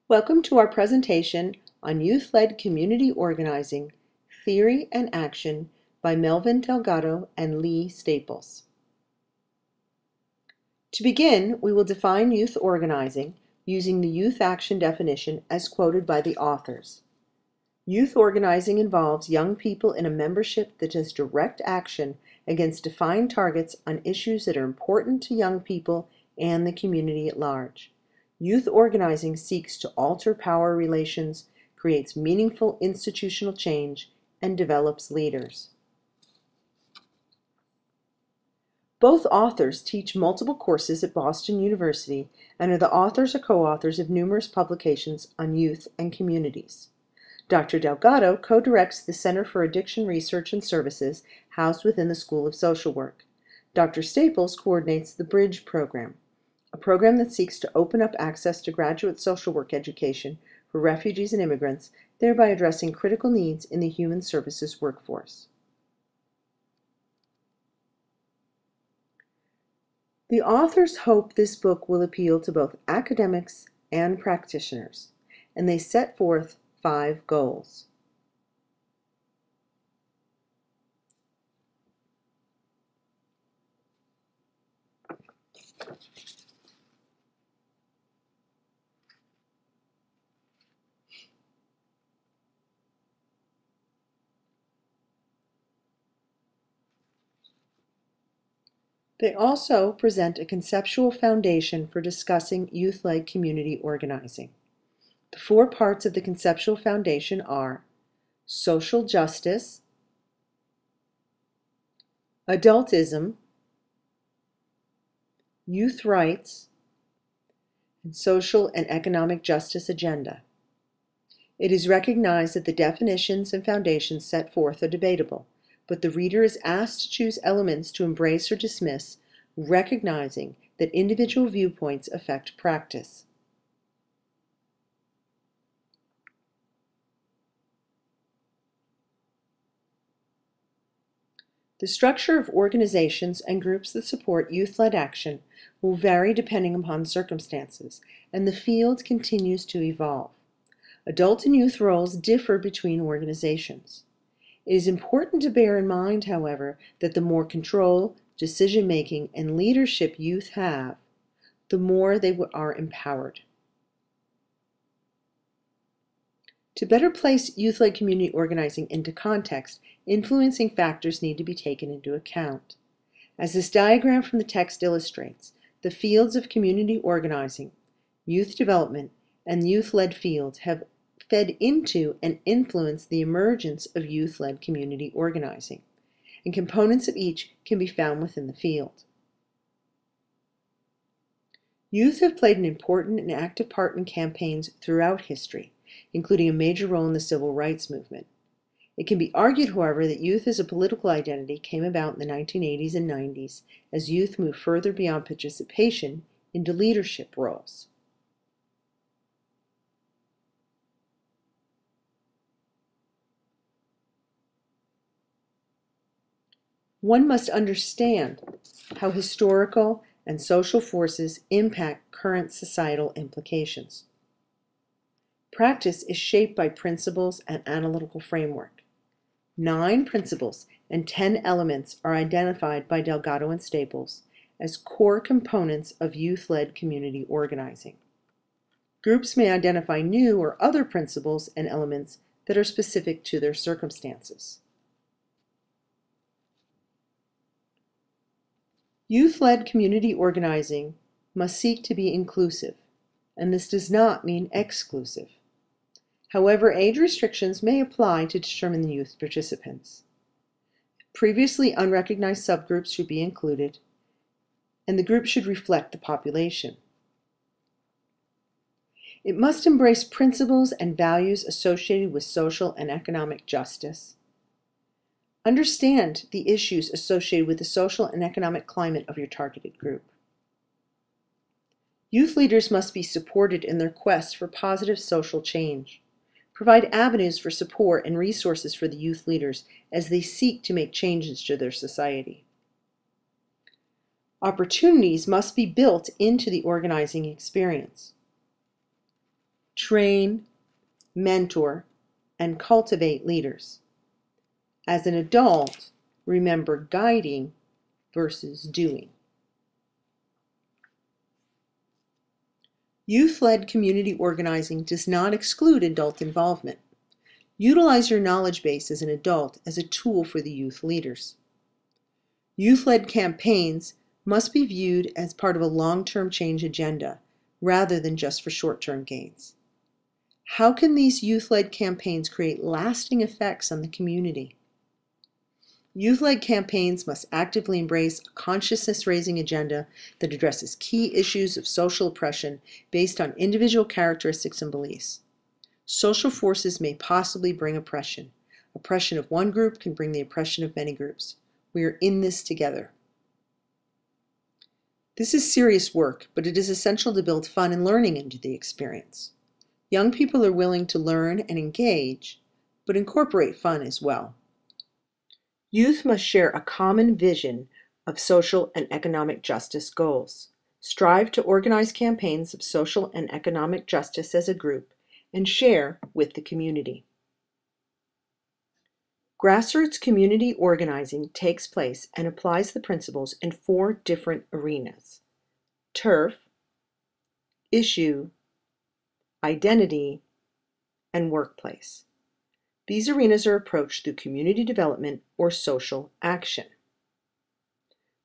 Welcome to our presentation on Youth-Led Community Organizing, Theory and Action by Melvin Delgado and Lee Staples. To begin, we will define youth organizing using the youth action definition as quoted by the authors. Youth organizing involves young people in a membership that does direct action against defined targets on issues that are important to young people and the community at large. Youth organizing seeks to alter power relations, creates meaningful institutional change, and develops leaders. Both authors teach multiple courses at Boston University and are the authors or co-authors of numerous publications on youth and communities. Dr. Delgado co-directs the Center for Addiction Research and Services housed within the School of Social Work. Dr. Staples coordinates the Bridge program, a program that seeks to open up access to graduate social work education for refugees and immigrants, thereby addressing critical needs in the human services workforce. The authors hope this book will appeal to both academics and practitioners, and they set forth 5 goals. They also present a conceptual foundation for discussing youth-led community organizing. The 4 parts of the conceptual foundation are social justice, adultism, youth rights, and social and economic justice agenda. It is recognized that the definitions and foundations set forth are debatable, but the reader is asked to choose elements to embrace or dismiss, recognizing that individual viewpoints affect practice. The structure of organizations and groups that support youth-led action will vary depending upon circumstances, and the field continues to evolve. Adult and youth roles differ between organizations. It is important to bear in mind, however, that the more control, decision-making, and leadership youth have, the more they are empowered. To better place youth-led community organizing into context, influencing factors need to be taken into account. As this diagram from the text illustrates, the fields of community organizing, youth development, and youth-led fields have fed into and influenced the emergence of youth-led community organizing, and components of each can be found within the field. Youth have played an important and active part in campaigns throughout history, including a major role in the civil rights movement. It can be argued, however, that youth as a political identity came about in the 1980s and 90s as youth moved further beyond participation into leadership roles. One must understand how historical and social forces impact current societal implications. Practice is shaped by principles and analytical framework. 9 principles and 10 elements are identified by Delgado and Staples as core components of youth-led community organizing. Groups may identify new or other principles and elements that are specific to their circumstances. Youth-led community organizing must seek to be inclusive, and this does not mean exclusive. However, age restrictions may apply to determine the youth participants. Previously unrecognized subgroups should be included, and the group should reflect the population. It must embrace principles and values associated with social and economic justice. Understand the issues associated with the social and economic climate of your targeted group. Youth leaders must be supported in their quest for positive social change. Provide avenues for support and resources for the youth leaders as they seek to make changes to their society. Opportunities must be built into the organizing experience. train, mentor, and cultivate leaders. As an adult, remember guiding versus doing. Youth-led community organizing does not exclude adult involvement. Utilize your knowledge base as an adult as a tool for the youth leaders. Youth-led campaigns must be viewed as part of a long-term change agenda rather than just for short-term gains. How can these youth-led campaigns create lasting effects on the community? Youth-led campaigns must actively embrace a consciousness-raising agenda that addresses key issues of social oppression based on individual characteristics and beliefs. Social forces may possibly bring oppression. Oppression of one group can bring the oppression of many groups. We are in this together. This is serious work, but it is essential to build fun and learning into the experience. Young people are willing to learn and engage, but incorporate fun as well. Youth must share a common vision of social and economic justice goals. Strive to organize campaigns of social and economic justice as a group and share with the community. Grassroots community organizing takes place and applies the principles in 4 different arenas: turf, issue, identity, and workplace. These arenas are approached through community development or social action.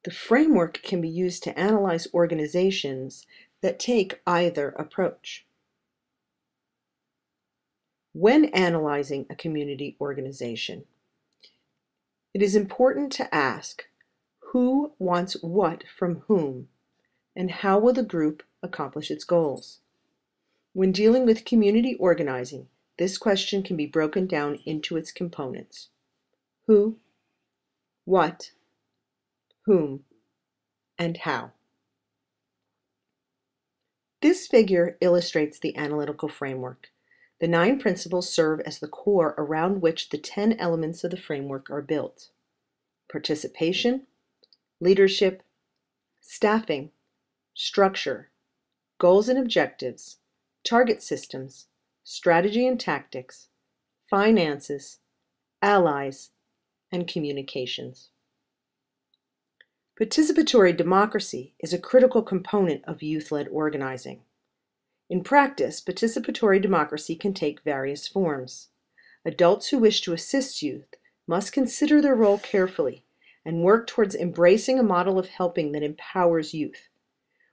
The framework can be used to analyze organizations that take either approach. When analyzing a community organization, it is important to ask who wants what from whom, and how will the group accomplish its goals. When dealing with community organizing, this question can be broken down into its components: who, what, whom, and how. This figure illustrates the analytical framework. The 9 principles serve as the core around which the 10 elements of the framework are built: participation, leadership, staffing, structure, goals and objectives, target systems, strategy and tactics, finances, allies, and communications. Participatory democracy is a critical component of youth-led organizing. In practice, participatory democracy can take various forms. Adults who wish to assist youth must consider their role carefully and work towards embracing a model of helping that empowers youth.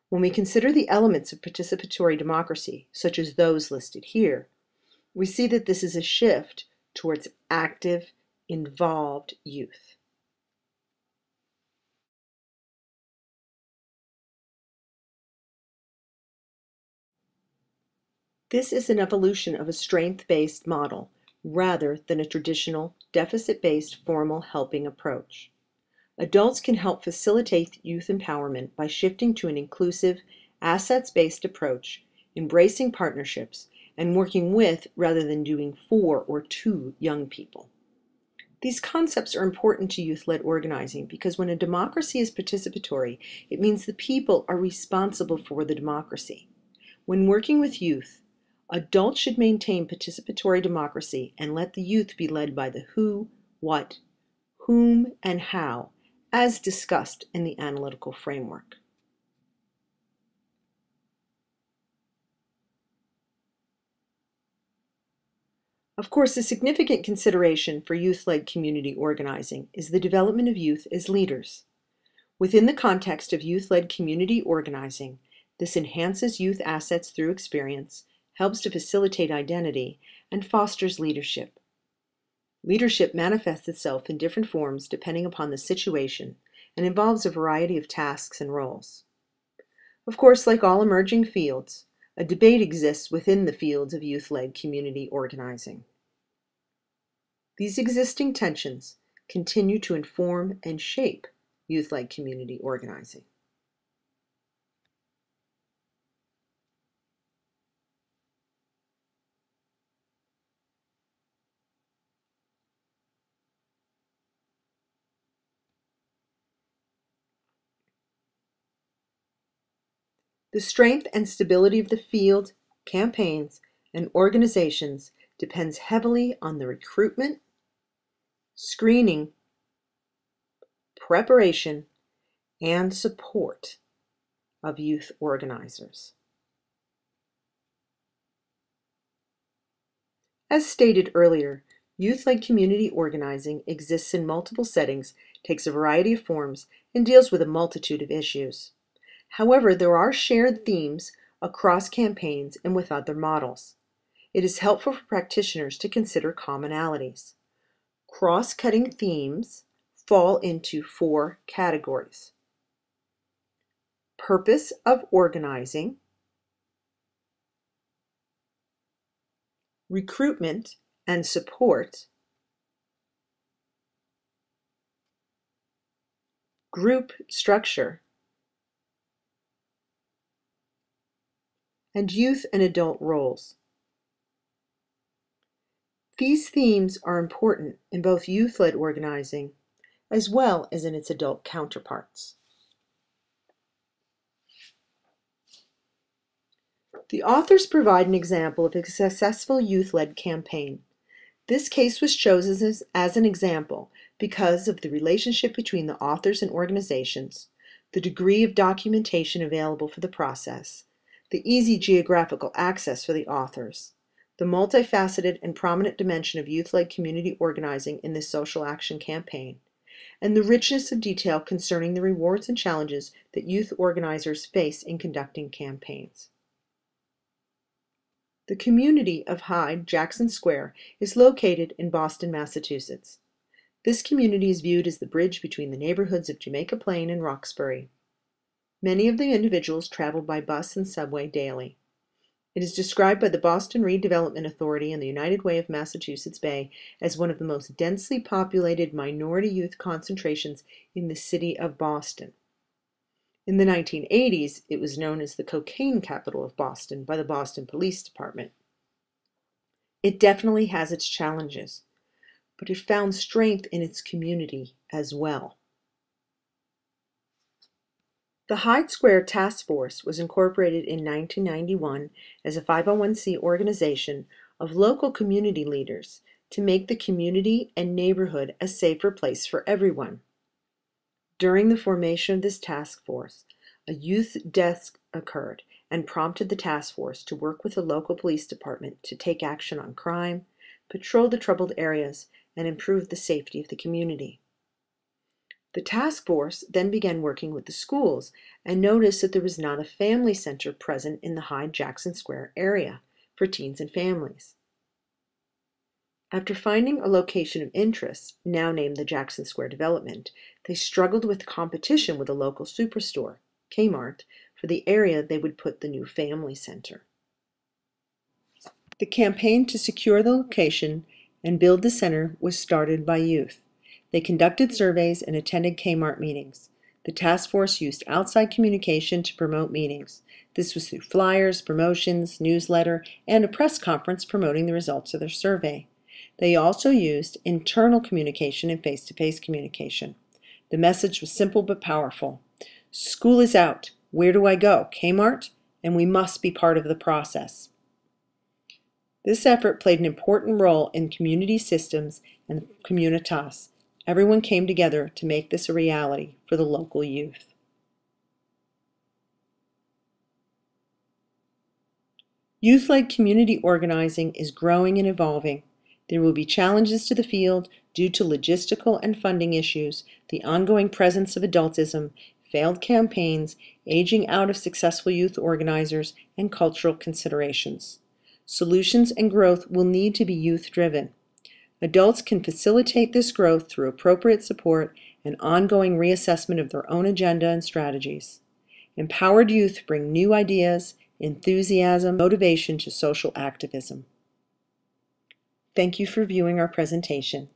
When we consider the elements of participatory democracy, such as those listed here, we see that this is a shift towards active, involved youth. This is an evolution of a strength-based model rather than a traditional deficit-based formal helping approach. Adults can help facilitate youth empowerment by shifting to an inclusive, assets-based approach, embracing partnerships, and working with rather than doing for or to young people. These concepts are important to youth-led organizing because when a democracy is participatory, it means the people are responsible for the democracy. When working with youth, adults should maintain participatory democracy and let the youth be led by the who, what, whom, and how, as discussed in the analytical framework. Of course, a significant consideration for youth-led community organizing is the development of youth as leaders. Within the context of youth-led community organizing, this enhances youth assets through experience, helps to facilitate identity, and fosters leadership. Leadership manifests itself in different forms depending upon the situation and involves a variety of tasks and roles. Of course, like all emerging fields, a debate exists within the fields of youth-led community organizing. These existing tensions continue to inform and shape youth-led community organizing. The strength and stability of the field, campaigns, and organizations depends heavily on the recruitment, screening, preparation, and support of youth organizers. As stated earlier, youth-led community organizing exists in multiple settings, takes a variety of forms, and deals with a multitude of issues. However, there are shared themes across campaigns and with other models. It is helpful for practitioners to consider commonalities. Cross-cutting themes fall into 4 categories: purpose of organizing, recruitment and support, group structure, and youth and adult roles. These themes are important in both youth-led organizing as well as in its adult counterparts. The authors provide an example of a successful youth-led campaign. This case was chosen as an example because of the relationship between the authors and organizations, the degree of documentation available for the process, the easy geographical access for the authors, the multifaceted and prominent dimension of youth-led community organizing in this social action campaign, and the richness of detail concerning the rewards and challenges that youth organizers face in conducting campaigns. The community of Hyde-Jackson Square is located in Boston, Massachusetts. This community is viewed as the bridge between the neighborhoods of Jamaica Plain and Roxbury. Many of the individuals travel by bus and subway daily. It is described by the Boston Redevelopment Authority and the United Way of Massachusetts Bay as one of the most densely populated minority youth concentrations in the city of Boston. In the 1980s, it was known as the cocaine capital of Boston by the Boston Police Department. It definitely has its challenges, but it found strength in its community as well. The Hyde Square Task Force was incorporated in 1991 as a 501c organization of local community leaders to make the community and neighborhood a safer place for everyone. During the formation of this task force, a youth death occurred and prompted the task force to work with the local police department to take action on crime, patrol the troubled areas, and improve the safety of the community. The task force then began working with the schools and noticed that there was not a family center present in the Hyde-Jackson Square area for teens and families. After finding a location of interest, now named the Jackson Square Development, they struggled with competition with a local superstore, Kmart, for the area they would put the new family center. The campaign to secure the location and build the center was started by youth. They conducted surveys and attended Kmart meetings. The task force used outside communication to promote meetings. This was through flyers, promotions, newsletter, and a press conference promoting the results of their survey. They also used internal communication and face-to-face communication. The message was simple but powerful. School is out. Where do I go? Kmart? And we must be part of the process. This effort played an important role in community systems and communitas. Everyone came together to make this a reality for the local youth. Youth-led community organizing is growing and evolving. There will be challenges to the field due to logistical and funding issues, the ongoing presence of adultism, failed campaigns, aging out of successful youth organizers, and cultural considerations. Solutions and growth will need to be youth-driven. Adults can facilitate this growth through appropriate support and ongoing reassessment of their own agenda and strategies. Empowered youth bring new ideas, enthusiasm, motivation to social activism. Thank you for viewing our presentation.